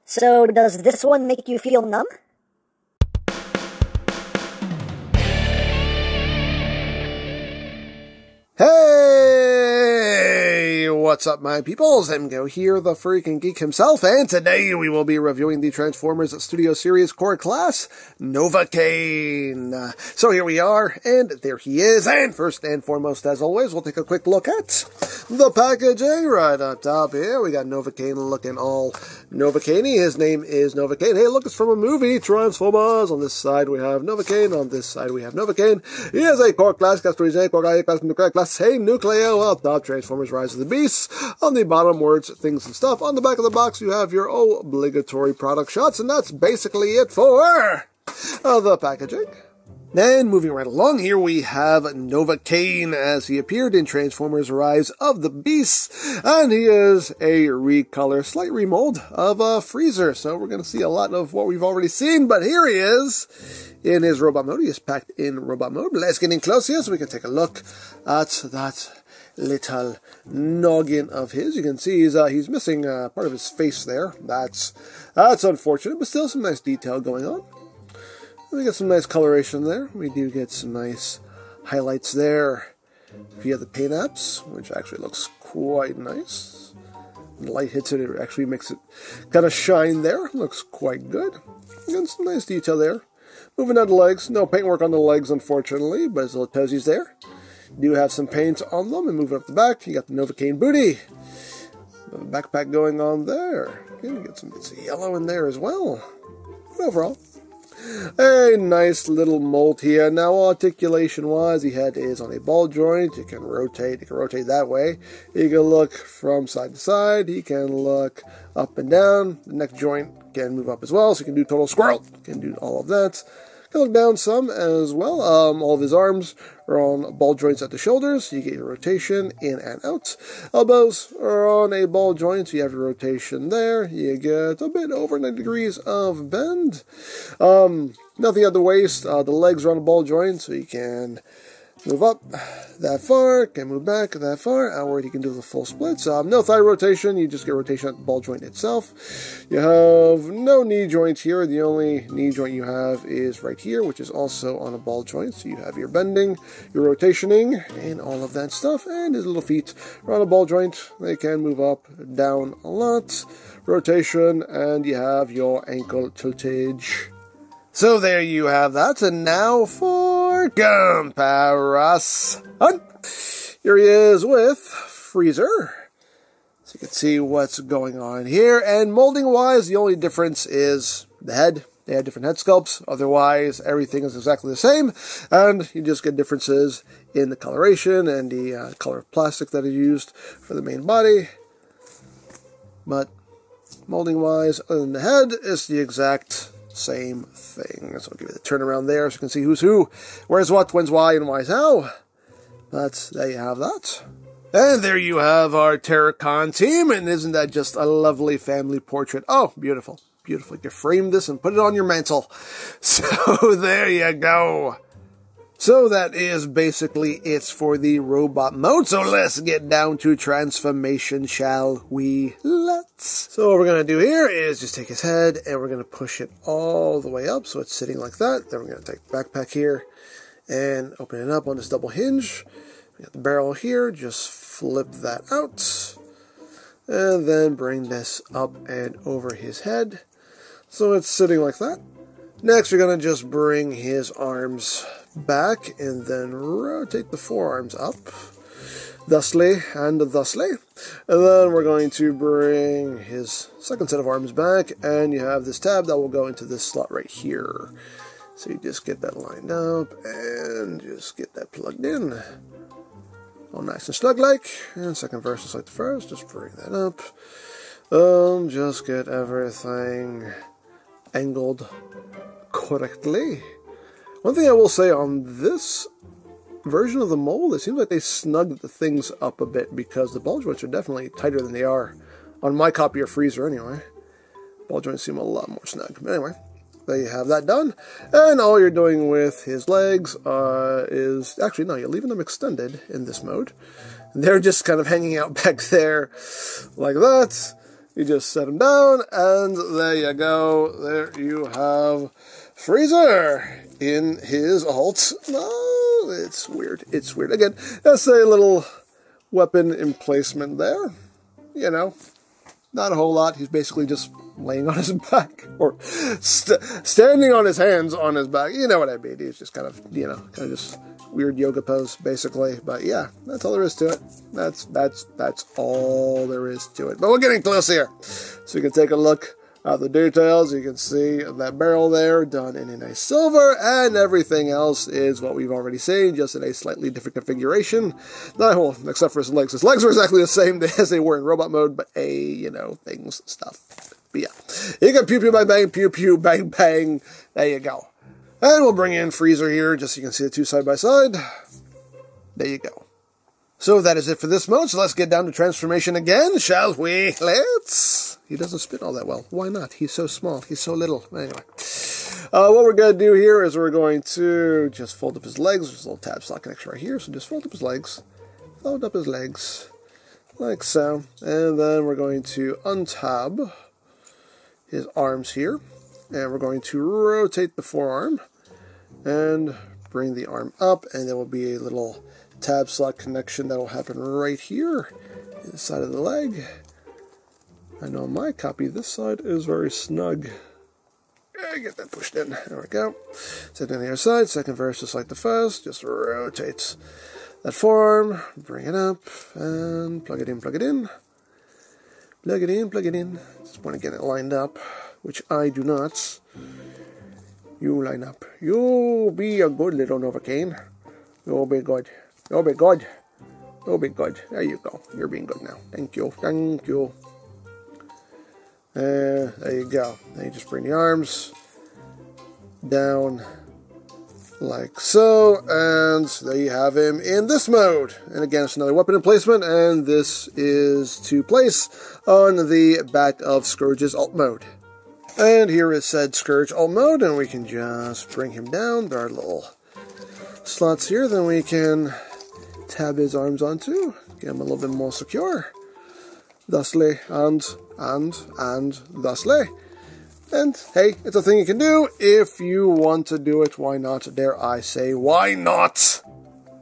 So, does this one make you feel numb? Hey! What's up, my peoples? EmGo here, the freaking geek himself, and today we will be reviewing the Transformers Studio Series Core Class, Novakane. So here we are, and there he is, and first and foremost, as always, we'll take a quick look at the packaging. Right up top here, we got Novakane looking all Novakane. His name is Novakane. Hey, look, it's from a movie, Transformers. On this side we have Novakane, on this side we have Novakane. He is a Core Class, Core Class, Nuclear Class, hey, Nucleo. Up top, Transformers Rise of the Beasts. On the bottom, words, things, and stuff. On the back of the box, you have your obligatory product shots, and that's basically it for the packaging. And moving right along, here we have Novakane as he appeared in Transformers Rise of the Beasts, and he is a recolor, slight remold of Freezer. So we're going to see a lot of what we've already seen, but here he is in his robot mode. He is packed in robot mode. Let's get in close here so we can take a look at that little noggin of his. You can see he's missing part of his face there. That's unfortunate, but still some nice detail going on. We get some nice coloration there. We do get some nice highlights there via the paint apps, which actually looks quite nice. When the light hits it, it actually makes it kind of shine there. Looks quite good. And some nice detail there. Moving on to legs. No paintwork on the legs, unfortunately, but his little toesies there. Do have some paint on them, and moving up the back, you got the Novakane booty. A backpack going on there. You get some bits of yellow in there as well. But overall, a nice little mold here. Now, articulation-wise, the head is on a ball joint. You can rotate that way. You can look from side to side. He can look up and down. The neck joint can move up as well, so you can do total squirrel. You can do all of that. Can look down some as well. All of his arms are on ball joints at the shoulders, so you get your rotation in and out. Elbows are on a ball joint, so you have your rotation there. You get a bit over 90 degrees of bend. Nothing at the waist. The legs are on a ball joint, so you can move up that far, can move back that far. Outward, you can do the full splits. No thigh rotation, you just get rotation at the ball joint itself. You have no knee joints here. The only knee joint you have is right here, which is also on a ball joint. So you have your bending, your rotationing, and all of that stuff. And his little feet are on a ball joint. They can move up, down a lot. Rotation, and you have your ankle tiltage. So there you have that, and now for comparison. Here he is with Freezer. So you can see what's going on here, and molding-wise, the only difference is the head. They have different head sculpts, otherwise everything is exactly the same, and you just get differences in the coloration and the color of plastic that is used for the main body. But molding-wise, other than the head, it's the exact same thing. So I'll give you the turnaround there so you can see who's who, where's what, when's why, and why's how. But there you have that. And there you have our Terracon team, and isn't that just a lovely family portrait? Oh, beautiful. Beautiful. You can frame this and put it on your mantle. So there you go. So that is basically it for the robot mode. So let's get down to transformation, shall we? Let's. So what we're going to do here is just take his head and we're going to push it all the way up so it's sitting like that. Then we're going to take the backpack here and open it up on this double hinge. We got the barrel here. Just flip that out. And then bring this up and over his head. So it's sitting like that. Next, we're going to just bring his arms back and then rotate the forearms up, thusly and thusly. And then we're going to bring his second set of arms back, and you have this tab that will go into this slot right here. So you just get that lined up and just get that plugged in. All nice and slug-like. And second verse is like the first. Just bring that up. Just get everything angled correctly. One thing I will say on this version of the mold, it seems like they snugged the things up a bit because the ball joints are definitely tighter than they are on my copy of Freezer anyway. Ball joints seem a lot more snug. But anyway, there you have that done. And all you're doing with his legs is... Actually, no, you're leaving them extended in this mode. They're just kind of hanging out back there like that. You just set him down, and there you go. There you have Freezer in his alt. No, it's weird. It's weird. Again, that's a little weapon emplacement there. You know, not a whole lot. He's basically just laying on his back, or standing on his hands on his back. You know what I mean. He's just kind of, you know, kind of just weird yoga pose, basically. But yeah, that's all there is to it. That's all there is to it. But we're getting close here. So you can take a look at the details. You can see that barrel there done in a nice silver, and everything else is what we've already seen, just in a slightly different configuration. Not, well, except for his legs. His legs were exactly the same as they were in robot mode, but you know, things, stuff. But yeah, you can pew pew bang bang, pew pew bang bang. There you go. And we'll bring in Freezer here, just so you can see the two side by side. There you go. So that is it for this mode, so let's get down to transformation again, shall we? Let's! He doesn't spin all that well. Why not? He's so small. He's so little. Anyway. What we're going to do here is we're going to just fold up his legs. There's a little tab slot connection right here, so just fold up his legs. Fold up his legs. Like so. And then we're going to untab his arms here. And we're going to rotate the forearm and bring the arm up, and there will be a little tab slot connection that will happen right here in the side of the leg. I know my copy, this side is very snug. Get that pushed in. There we go. Set on the other side, second verse just like the first, just rotates that forearm, bring it up, and plug it in, plug it in. Plug it in, plug it in. Just want to get it lined up, which I do not. You line up. You be a good little Novakane. You'll be good. You'll be good. You'll be good. There you go. You're being good now. Thank you. Thank you. There you go. Then you just bring the arms down like so, and there you have him in this mode. And again, it's another weapon emplacement, and this is to place on the back of Scourge's alt mode. And here is said Scourge alt mode, and we can just bring him down. There are little slots here, then we can tab his arms onto, get him a little bit more secure. Thusly, and thusly. And, hey, it's a thing you can do. If you want to do it, why not? Dare I say, why not?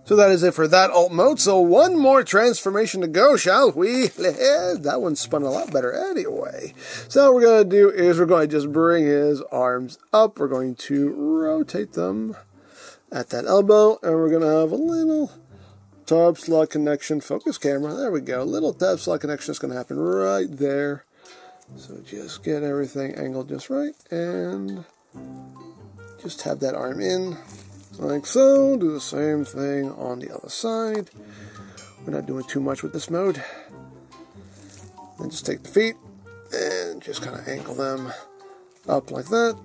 So that is it for that alt mode. So one more transformation to go, shall we? That one spun a lot better anyway. So what we're going to do is we're going to just bring his arms up. We're going to rotate them at that elbow. And we're going to have a little tab slot connection. Focus camera. There we go. Little tab slot connection is going to happen right there. So just get everything angled just right, and just tab that arm in, like so. Do the same thing on the other side. We're not doing too much with this mode. Then just take the feet, and just kind of angle them up like that.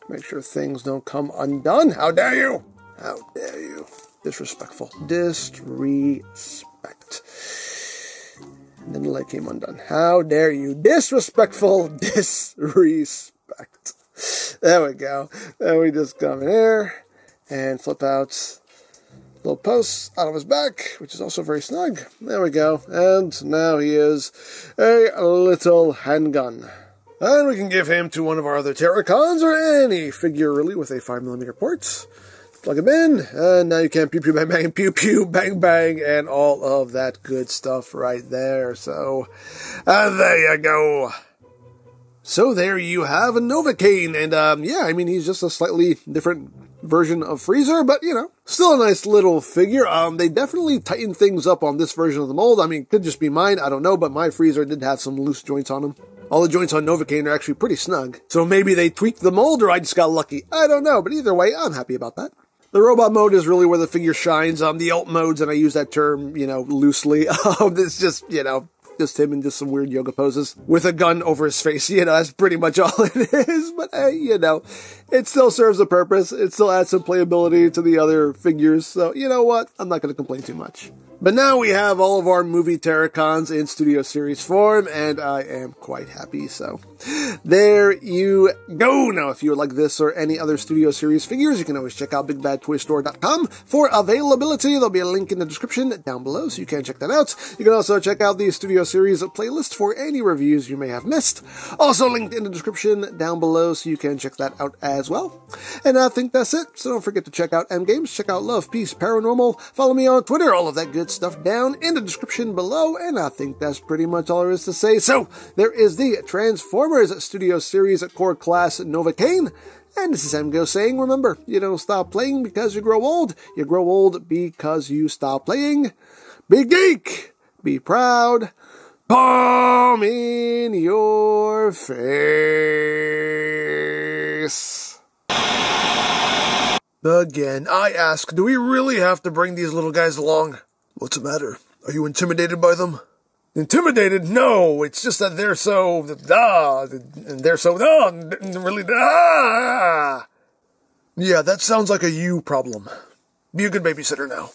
Make sure things don't come undone. How dare you! How dare you! Disrespectful. Disrespect. And then the leg came undone. How dare you? Disrespectful disrespect. There we go. Then we just come in here and flip out little posts out of his back, which is also very snug. There we go. And now he is a little handgun. And we can give him to one of our other Terracons or any figure really with a 5mm port. Plug him in, and now you can pew pew bang bang, pew pew bang bang, and all of that good stuff right there. So, there you go. So there you have a Novakane, and yeah, I mean, he's just a slightly different version of Freezer, but, you know, still a nice little figure. They definitely tightened things up on this version of the mold. I mean, could just be mine, I don't know, but my Freezer did have some loose joints on him. All the joints on Novakane are actually pretty snug. So maybe they tweaked the mold, or I just got lucky. I don't know, but either way, I'm happy about that. The robot mode is really where the figure shines. The alt modes, and I use that term, you know, loosely. It's just, you know, just him in just some weird yoga poses with a gun over his face. You know, that's pretty much all it is. But hey, you know, it still serves a purpose. It still adds some playability to the other figures. So, you know what? I'm not going to complain too much. But now we have all of our movie Terracons in Studio Series form, and I am quite happy, so there you go. Now, if you would like this or any other Studio Series figures, you can always check out BigBadToyStore.com for availability. There'll be a link in the description down below, so you can check that out. You can also check out the Studio Series playlist for any reviews you may have missed. Also linked in the description down below, so you can check that out as well. And I think that's it, so don't forget to check out EmGo's, check out Love, Peace, Paranormal, follow me on Twitter, all of that good stuff down in the description below, and I think that's pretty much all there is to say. So, there is the Transformers Studio Series Core Class Novakane, and this is EmGo saying, remember, you don't stop playing because you grow old because you stop playing. Be geek, be proud, palm in your face. Again, I ask, do we really have to bring these little guys along? What's the matter? Are you intimidated by them? Intimidated? No, it's just that they're so, and they're so, really, Yeah, that sounds like a you problem. Be a good babysitter now.